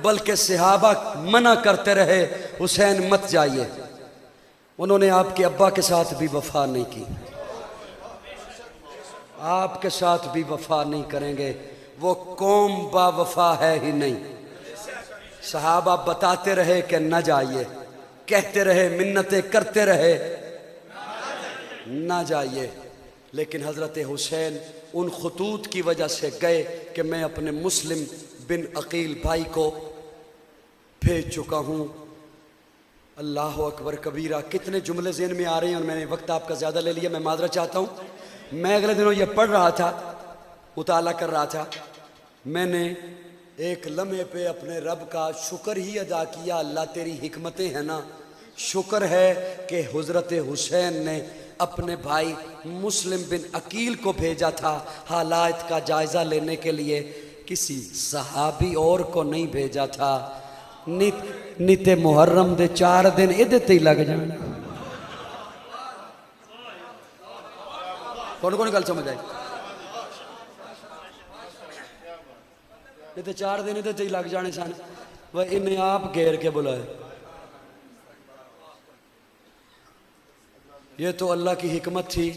बल्कि सहाबा मना करते रहे हुसैन मत जाइए। उन्होंने आपके अब्बा के साथ भी वफा नहीं की, आपके साथ भी वफा नहीं करेंगे। वो कौम बावफा है ही नहीं। सहाबा बताते रहे कि न जाइए, कहते रहे, मिन्नतें करते रहे ना जाइए, लेकिन हजरत हुसैन उन खतूत की वजह से गए कि मैं अपने मुस्लिम बिन अकील भाई को भेज चुका हूँ। अल्लाह अकबर कबीरा। कितने जुमले ज़हन में आ रहे हैं और मैंने वक्त आपका ज़्यादा ले लिया, मैं माजरत चाहता हूँ। मैं अगले दिनों ये पढ़ रहा था, मुताला कर रहा था, मैंने एक लम्हे पे अपने रब का शुक्र ही अदा किया। अल्लाह तेरी हिकमतें हैं ना, शुक्र है कि हज़रत हुसैन ने अपने भाई मुस्लिम बिन अकील को भेजा था हालात का जायज़ा लेने के लिए, किसी सहाबी और को नहीं भेजा था। नित मुहर्रम दे 4 दिन इहदे ते ही लग जाने। कौन कौन गल समझ आई? ये 4 दिन इहदे ते ही लग जाने सन। वह इन्हें आप घेर के बुलाए। ये तो अल्लाह की हिकमत थी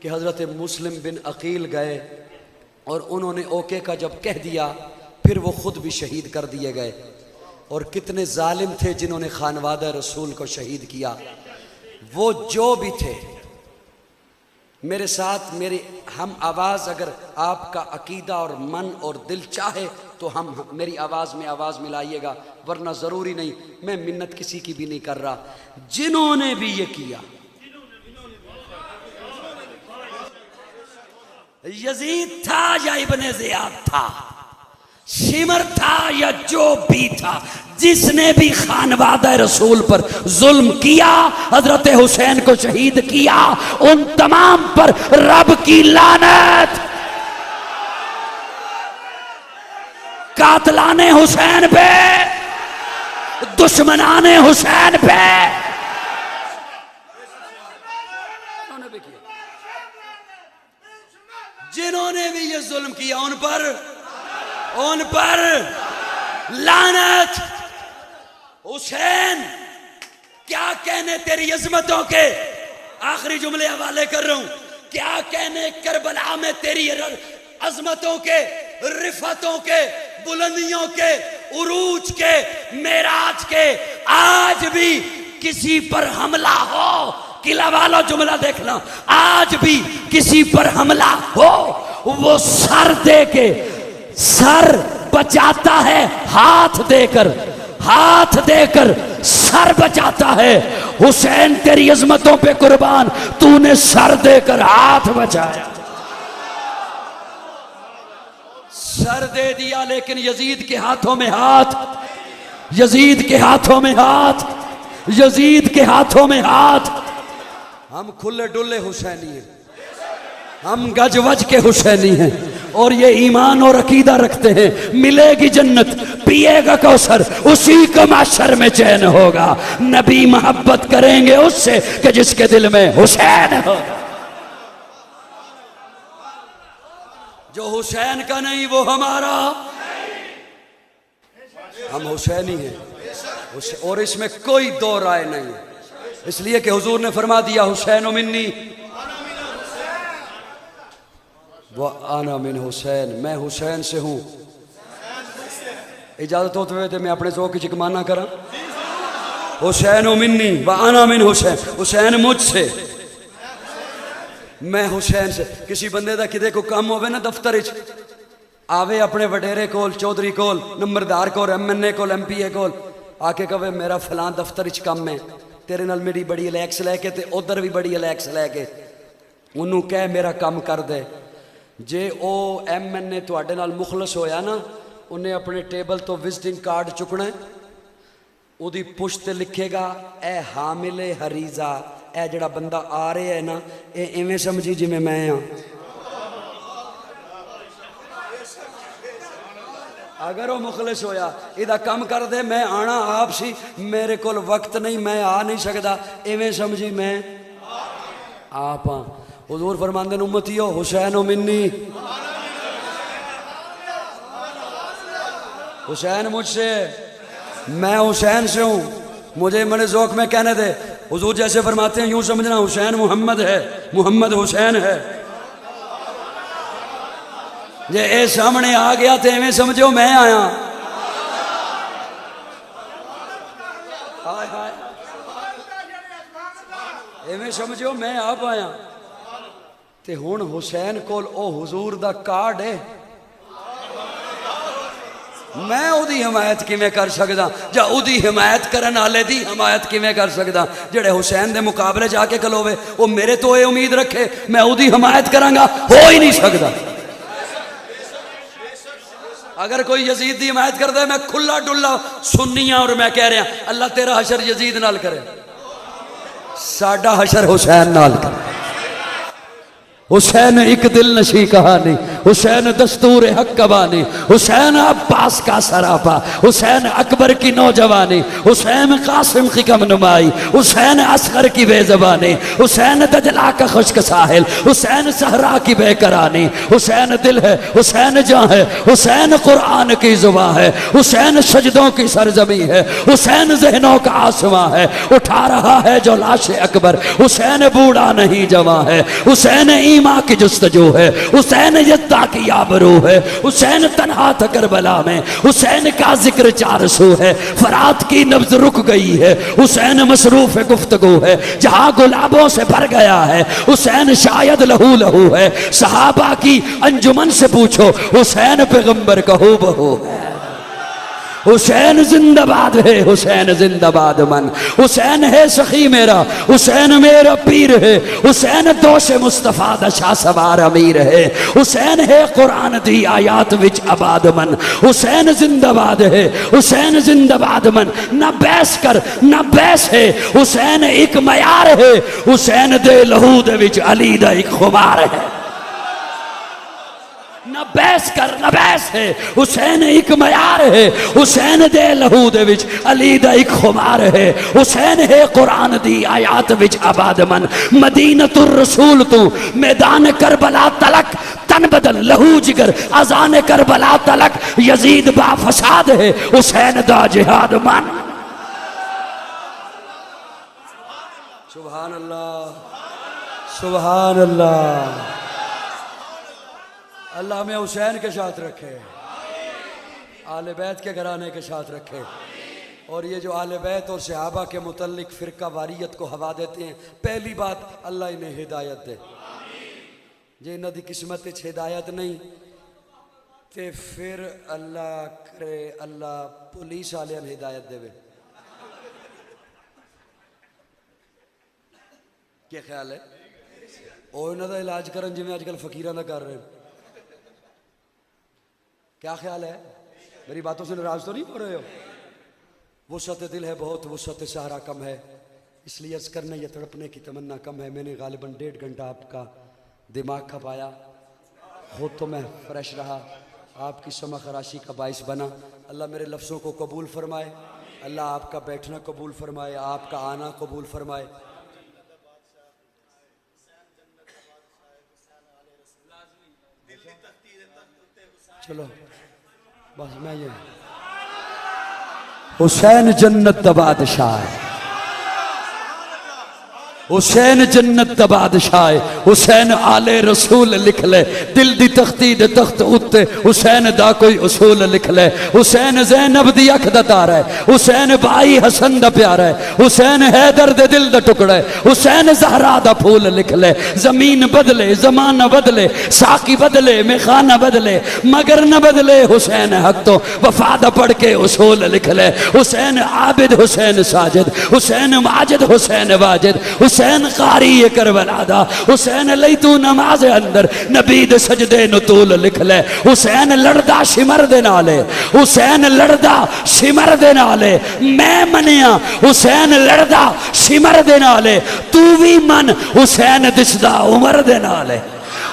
कि हज़रत मुस्लिम बिन अकील गए और उन्होंने ओके का जब कह दिया, फिर वो ख़ुद भी शहीद कर दिए गए। और कितने जालिम थे जिन्होंने खानवादा रसूल को शहीद किया। वो जो भी थे मेरे साथ, मेरी हम आवाज़, अगर आपका अकीदा और मन और दिल चाहे तो हम मेरी आवाज़ में आवाज़ मिलाइएगा, वरना ज़रूरी नहीं। मैं मिन्नत किसी की भी नहीं कर रहा। जिन्होंने भी ये किया, यजीद था या इब्ने ज़ियाद था, शिमर था या जो भी था, जिसने भी खानवादा रसूल पर जुल्म किया, हजरत हुसैन को शहीद किया, उन तमाम पर रब की लानत। कातलाने हुसैन पे, दुश्मनाने हुसैन पे। जिन्होंने भी ये जुल्म किया उन पर लानत। हुसैन क्या कहने तेरी अजमतों के, आखिरी जुमले हवाले कर रहा हूं, क्या कहने करबला में तेरी अजमतों के, रिफतों के, बुलंदियों के, उरूज के, मेराज के। आज भी किसी पर हमला हो, किला वाला जुमला देखना, आज भी किसी पर हमला हो, वो सर दे के, सर बचाता है, हाथ देकर सर बचाता है। हुसैन तेरी अजमतों पे कुर्बान, तूने सर देकर हाथ बचाया। सर दे दिया, लेकिन यजीद के हाथों में हाथ, यजीद के हाथों में हाथ, यजीद के हाथों में हाथ। हम खुले डुल्ले हुसैनी हैं, हम गजवज के हुसैनी हैं, और ये ईमान और अकीदा रखते हैं मिलेगी जन्नत, पिएगा कौसर, उसी को माशर में चैन होगा। नबी मोहब्बत करेंगे उससे कि जिसके दिल में हुसैन हो। जो हुसैन का नहीं वो हमारा, हम हुसैनी हैं, और इसमें कोई दो राय नहीं है। इसलिए कि हुजूर ने फरमा दिया हुसैन मिन्नी व आना मिन हुसैन, मैं हुसैन से हूं। इजाजत होते हुए मैं अपने ज़ौक़ की चिकमाना करा। हुसैन मिन्नी व आना मिन हुसैन, हुसैन मुझसे, मैं हुसैन से। किसी बंदे का किदे को काम होवे ना दफ्तर च, आवे अपने वडेरे कोल, चौधरी कोल, नंबरदार कोल, MNA कोल, MPA कोल, आके कहे मेरा फलां दफ्तर च काम है, तेरे नाल मेरी बड़ी अलैक्स लैके ते उधर भी बड़ी अलैक्स लैके, उन्होंने कह मेरा काम कर दे। जे ओ MNA तुहाडे नाल मुखलस होया ना, उन्हें अपने टेबल तो विजिटिंग कार्ड चुकना, उदी पुश्त लिखेगा ए हामिले हरीजा, ए जड़ा बंदा आ रहा है ना, ए इवें समझी जिमें मैं हाँ। अगर वो मुखलिस होया, इदा कम कर दे, मैं आना आप सी, मेरे को वक्त नहीं, मैं आ नहीं सकता, इवें समझी मैं आप हाँ। हुजूर फरमांदे उम्मतियो हुसैन मिन्नी, हुसैन मुझसे, मैं हुसैन से हूं, मुझे मेरे ज़ौक़ में कहने दे। हुजूर जैसे फरमाते हैं यूं समझना हुसैन मोहम्मद है, मोहम्मद हुसैन है। जे ए सामने आ गया तो एवें समझो मैं आया। हाय हाय, एवें समझो मैं आप आया। ते हुण हुसैन कोल ओ हुजूर दा कार्ड है, मैं उदी हिमायत किवें कर सकदा, जां उदी हिमायत करन वाले दी हिमायत किवें कर सकदा। जेड़े हुसैन दे मुकाबले जाके खलोवे वो मेरे तो ये उम्मीद रखे मैं उदी हिमायत करांगा, हो ही नहीं सकदा। अगर कोई यजीद की हिमायत करता है, मैं खुला डुला सुन्नी हाँ, और मैं कह रहा अल्लाह तेरा हशर यजीद नाल करे, साडा हशर हुसैन नाल करे। हुसैन एक दिल नशी कहानी, हुसैन दस्तूर हक कबानी, हुसैन अब्बास का सरापा, हुसैन अकबर की नौजवानी, हुसैन कासिम की कम नुमाई, हुसैन असगर की बेजबानी, हुसैन दजला का खुश्क साहिल, हुसैन सहरा की बेकरानी। हुसैन दिल है, हुसैन जान है, हुसैन कुरान की जुबां है, हुसैन सजदों की सरजमी है, हुसैन जहनों का आसमां है। उठा रहा है जो लाश अकबर, हुसैन बूढ़ा नहीं जवां है, हुसैन ईमा की जुस्तजू है, हुसैन यद्दा की आबरू है, हुसैन तन्हा था करबला में, हुसैन का जिक्र 400 है, फरात की नब्ज रुक गई है, हुसैन मसरूफ गुफ्तगू है, जहां गुलाबों से भर गया है, हुसैन शायद लहू लहू है। सहाबा की अंजुमन से पूछो, हुसैन पैगंबर कहो बहू है। हुसैन जिंदाबाद है, हुसैन जिंदाबाद मन, हुसैन है सखी मेरा, हुसैन मेरा पीर है, हुसैन दोषे मुस्तफा दा शाह सवार अमीर है, हुसैन है कुरान दी आयात विच आबाद मन, हुसैन जिंदाबाद है, हुसैन जिंदाबाद मन। ना बैस कर ना बैस है, हुसैन एक मयार है, हुसैन दे लहू दे विच अली दा एक खुमार है। न बैस कर न बैस है, हुसैन एक मयार है, हुसैन दे लहू दे विच अली दा एक खुमार है, हुसैन है कुरान दी आयात विच आबाद मन। मदीनतुर रसूल तू मैदान करबला तलक, तन बदन लहू जिगर अजान करबला तलक, यजीद बा फसाद है, हुसैन दा जिहाद मन। सुभान अल्लाह सुभान अल्लाह। अल्लाह में हुसैन के साथ रखे, आले बैत के घराने के साथ रखे। और ये जो आले बैत और सहाबा के मुतल्लिक फ़िरका वारियत को हवा देते हैं, पहली बात अल्लाह इन्हें हिदायत दे। जे इन्हों की किस्मत हिदायत नहीं तो फिर अल्लाह करे अल्लाह पुलिस वाले हिदायत देवे। क्या ख्याल है? और इन्हों का इलाज करन जिमें अजकल फकीरां दा कर रहे हैं। क्या ख्याल है? मेरी बातों से नाराज तो नहीं हो रहे हो? वुसअत दिल है बहुत, वुसअत सहारा कम है, इसलिए अर्ज करने या तड़पने की तमन्ना कम है। मैंने गालिबन 1.5 घंटा आपका दिमाग खपाया, खुद तो मैं फ्रेश रहा, आपकी शमा खराशी का बाइस बना। अल्लाह मेरे लफ्ज़ों को कबूल फरमाए, अल्लाह आपका बैठना कबूल फरमाए, आपका आना कबूल फरमाए। चलो बस मैं ये हुसैन जन्नत दा बादशाह है, हुसैन जन्नत दा बादशाह है। हुसैन आले रसूल लिख ले, दिल दी तख्ती दे तख्त उत्ते हुसैन दा कोई उसूल लिख ले। हुसैन ज़ैनब दी अख दा तारा है, हुसैन भाई हसन दा प्यारा है, हुसैन हैदर दे दिल दा टुकड़ा है, हुसैन ज़हरा दा फूल लिख ले। जमीन बदले, जमाना बदले, साकी बदले, मेखाना बदले, मगर न बदले हुसैन हक तो वफादा पढ़ के उसूल लिख ले। हुसैन आबिद, हुसैन साजिद, हुसैन माजिद, हुसैन वाजिद, हुसैन कारी करबला दा, हुसैन लई तू नमाज अंदर नबी दे सजदे नुतूल लिख ले। हुसैन लड़दा शिमर दे नाले, हुसैन लड़दा शिमर दे नाले, मैं मनिया हुसैन लड़दा शिमर दे नाले, तू भी मन हुसैन दिसदा उमर दे नाले।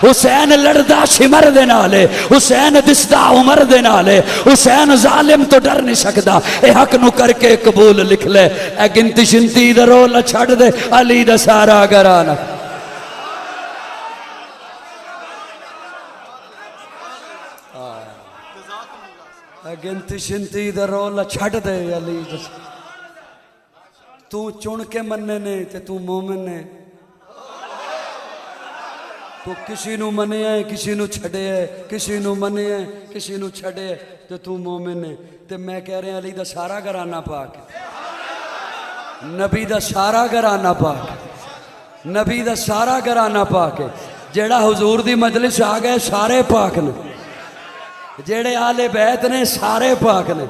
हुसैन लड़दा शिमर दे नाले, हुसैन दिसदा उमर दे नाले, हुसैन जालिम तो डर नहीं सकदा, ए हक नु करके कबूल लिख ले। ए गिनती शिनती दा रोल छड़ दे, अली दा सारा घराना। गिनती शिनती दा रोल छड़ दे, अली दा। तू चुन के मन्ने ने ते तू मोमिन ने, तू किसी नू मने है किसी नू छड़े है, किसी नू मने है किसी नू छड़े है, तो तू मोमिन है। ते मैं कह रहा अली दा सारा घराना पाक, नबी दा सारा घराना पाक, नबी दा सारा घराना पाक है। जेड़ा हुजूर दी मजलिस आ गए सारे पाक ने, जेड़े आले बैत ने सारे पाक ने।